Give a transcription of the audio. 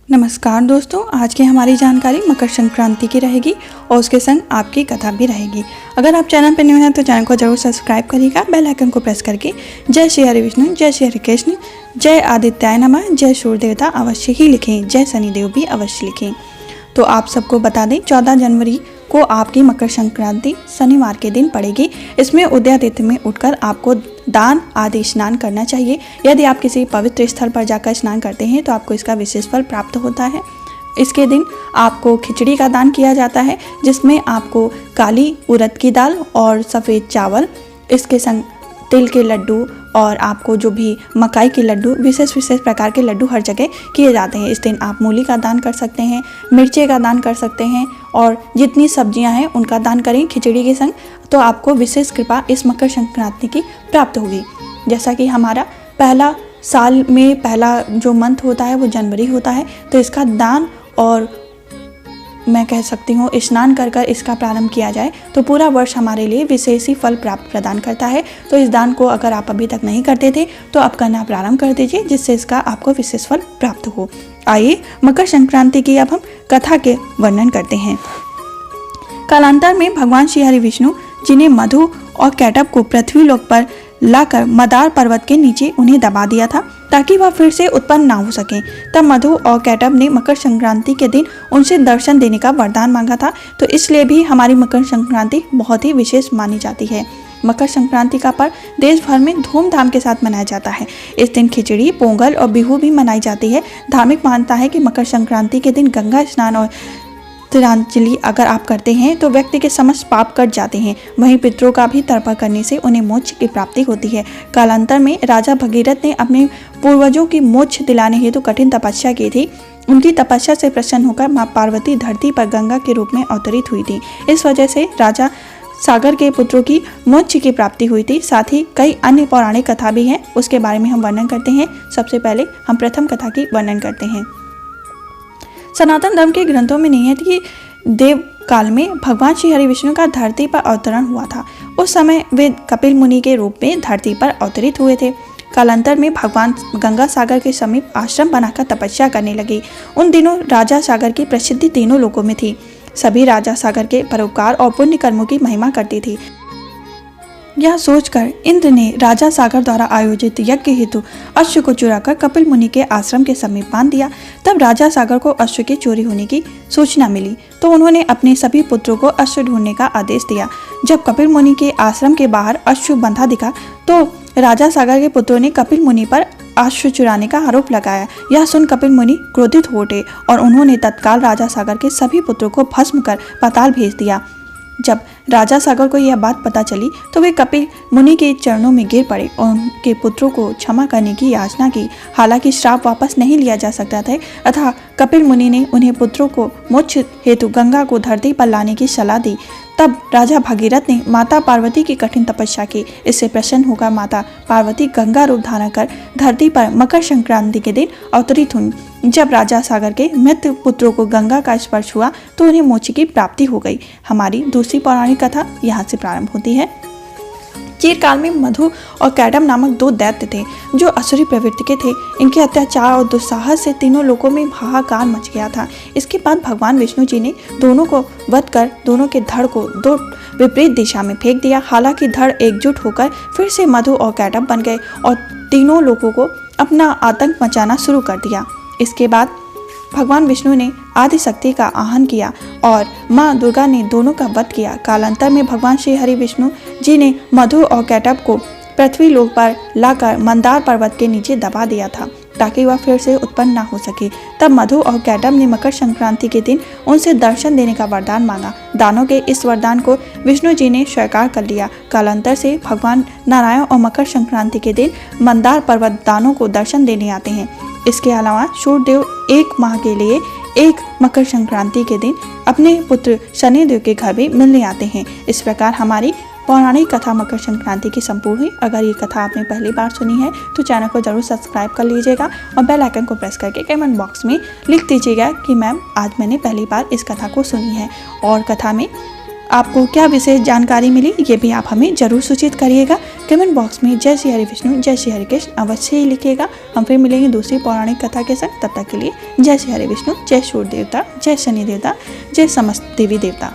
नमस्कार दोस्तों, आज की हमारी जानकारी मकर संक्रांति की रहेगी और उसके संग आपकी कथा भी रहेगी। अगर आप चैनल पर न्यू हैं तो चैनल को जरूर सब्सक्राइब करिएगा, बेल आइकन को प्रेस करके जय श्री हरि विष्णु, जय श्री हरि कृष्ण, जय आदित्याय नमः, जय सूर्य देवता अवश्य ही लिखें, जय शनिदेव भी अवश्य लिखें। तो आप सबको बता दें 14 जनवरी को आपकी मकर संक्रांति शनिवार के दिन पड़ेगी। इसमें उदय तिथि में उठकर आपको दान आदि स्नान करना चाहिए। यदि आप किसी पवित्र स्थल पर जाकर स्नान करते हैं तो आपको इसका विशेष फल प्राप्त होता है। इसके दिन आपको खिचड़ी का दान किया जाता है, जिसमें आपको काली उड़द की दाल और सफ़ेद चावल, इसके संग तिल के लड्डू और आपको जो भी मकाई के लड्डू, विशेष प्रकार के लड्डू हर जगह किए जाते हैं। इस दिन आप मूली का दान कर सकते हैं, मिर्चे का दान कर सकते हैं और जितनी सब्जियां हैं उनका दान करें खिचड़ी के संग, तो आपको विशेष कृपा इस मकर संक्रांति की प्राप्त होगी। जैसा कि हमारा पहला साल में पहला जो मंथ होता है वो जनवरी होता है, तो इसका दान और मैं कह सकती हूँ स्नान कर कर इसका प्रारंभ किया जाए तो पूरा वर्ष हमारे लिए विशेष ही फल प्राप्त प्रदान करता है। तो इस दान को अगर आप अभी तक नहीं करते थे तो आप करना प्रारंभ कर दीजिए, जिससे इसका आपको विशेष फल प्राप्त हो। आइए मकर संक्रांति की अब हम कथा के वर्णन करते हैं। कालांतर में भगवान श्री हरि विष्णु जी ने मधु और कैटब को पृथ्वी लोक पर लाकर मदार पर्वत के नीचे उन्हें दबा दिया था ताकि वह फिर से उत्पन्न ना हो सके। तब मधु और कैटब ने मकर संक्रांति के दिन उनसे दर्शन देने का वरदान मांगा था, तो इसलिए भी हमारी मकर संक्रांति बहुत ही विशेष मानी जाती है। मकर संक्रांति का पर्व देश भर में धूमधाम के साथ मनाया जाता है। इस दिन खिचड़ी, पोंगल और बिहू भी मनाई जाती है। धार्मिक मान्यता है कि मकर संक्रांति के दिन गंगा स्नान और तिलांजलि अगर आप करते हैं तो व्यक्ति के समस्त पाप कट जाते हैं। वहीं पितरों का भी तर्पण करने से उन्हें मोक्ष की प्राप्ति होती है। कालांतर में राजा भगीरथ ने अपने पूर्वजों की मोक्ष दिलाने हेतु कठिन तपस्या की थी। उनकी तपस्या से प्रसन्न होकर मां पार्वती धरती पर गंगा के रूप में अवतरित हुई थी। इस वजह से राजा सागर के पुत्रों की मोक्ष की प्राप्ति हुई थी। साथ ही कई अन्य पौराणिक कथा भी हैं, उसके बारे में हम वर्णन करते हैं। सबसे पहले हम प्रथम कथा की वर्णन करते हैं। सनातन धर्म के ग्रंथों में निहित कि देव काल में भगवान श्री हरि विष्णु का धरती पर अवतरण हुआ था। उस समय वे कपिल मुनि के रूप में धरती पर अवतरित हुए थे। कालांतर में भगवान गंगा सागर के समीप आश्रम बनाकर तपस्या करने लगे। उन दिनों राजा सागर की प्रसिद्धि तीनों लोकों में थी। सभी राजा सागर के परोपकार और पुण्य कर्मों की महिमा करती थी। यह सोचकर इंद्र ने राजा सागर द्वारा आयोजित यज्ञ हेतु अश्व को चुराकर कपिल मुनि के आश्रम के समीप बांध दिया। तब राजा सागर को अश्व की चोरी होने की सूचना मिली, तो उन्होंने अपने सभी पुत्रों को अश्व ढूंढने का आदेश दिया। जब कपिल मुनि के आश्रम के बाहर अश्व बंधा दिखा तो राजा सागर के पुत्रों ने कपिल मुनि पर अश्व चुराने का आरोप लगाया। यह सुन कपिल मुनि क्रोधित हो उठे और उन्होंने तत्काल राजा सागर के सभी पुत्रों को भस्म कर पाताल भेज दिया। जब राजा सागर को यह बात पता चली तो वे कपिल मुनि के चरणों में गिर पड़े और उनके पुत्रों को क्षमा करने की याचना की। हालांकि श्राप वापस नहीं लिया जा सकता था, अतः कपिल मुनि ने उन्हें पुत्रों को मोक्ष हेतु गंगा को धरती पर लाने की सलाह दी। तब राजा भगीरथ ने माता पार्वती की कठिन तपस्या की। इससे प्रसन्न होकर माता पार्वती गंगा रूप धारण कर धरती पर मकर संक्रांति के दिन अवतरित हुई। जब राजा सागर के मृत पुत्रों को गंगा का स्पर्श हुआ तो उन्हें मोक्ष की प्राप्ति हो गई। हमारी दूसरी पौराणिक कथा यहाँ से प्रारंभ होती है। चिरकाल में मधु और कैटब नामक दो दैत्य थे जो असुरी प्रवृत्ति के थे। इनके अत्याचार और दुस्साहस से तीनों लोकों में हाहाकार मच गया था। इसके बाद भगवान विष्णु जी ने दोनों को वध कर दोनों के धड़ को दो विपरीत दिशा में फेंक दिया। हालांकि धड़ एकजुट होकर फिर से मधु और कैटब बन गए और तीनों लोगों को अपना आतंक मचाना शुरू कर दिया। इसके बाद भगवान विष्णु ने आदिशक्ति का आह्वान किया और मां दुर्गा ने दोनों का वध किया। कालांतर में भगवान श्री हरि विष्णु जी ने मधु और कैटब को पृथ्वी लोक पर लाकर मंदार पर्वत के नीचे दबा दिया था ताकि वह फिर से उत्पन्न ना हो सके। तब मधु और कैटब ने मकर संक्रांति के दिन उनसे दर्शन देने का वरदान मांगा। दानों के इस वरदान को विष्णु जी ने स्वीकार कर लिया। कालांतर से भगवान नारायण और मकर संक्रांति के दिन मंदार पर्वत दानों को दर्शन देने आते हैं। इसके अलावा सूर्यदेव एक माह के लिए एक मकर संक्रांति के दिन अपने पुत्र शनिदेव के घर भी मिलने आते हैं। इस प्रकार हमारी पौराणिक कथा मकर संक्रांति की संपूर्ण हुई। अगर ये कथा आपने पहली बार सुनी है तो चैनल को जरूर सब्सक्राइब कर लीजिएगा और बेल आइकन को प्रेस करके कमेंट बॉक्स में लिख दीजिएगा कि मैम आज मैंने पहली बार इस कथा को सुनी है। और कथा में आपको क्या विशेष जानकारी मिली ये भी आप हमें जरूर सूचित करिएगा। कमेंट बॉक्स में जय श्री हरि विष्णु जय श्री हरि कृष्ण अवश्य ही लिखिएगा। हम फिर मिलेंगे दूसरी पौराणिक कथा के संग। तब तक के लिए जय श्री हरि विष्णु, जय सूर्य देवता, जय शनि देवता, जय समस्त देवी देवता।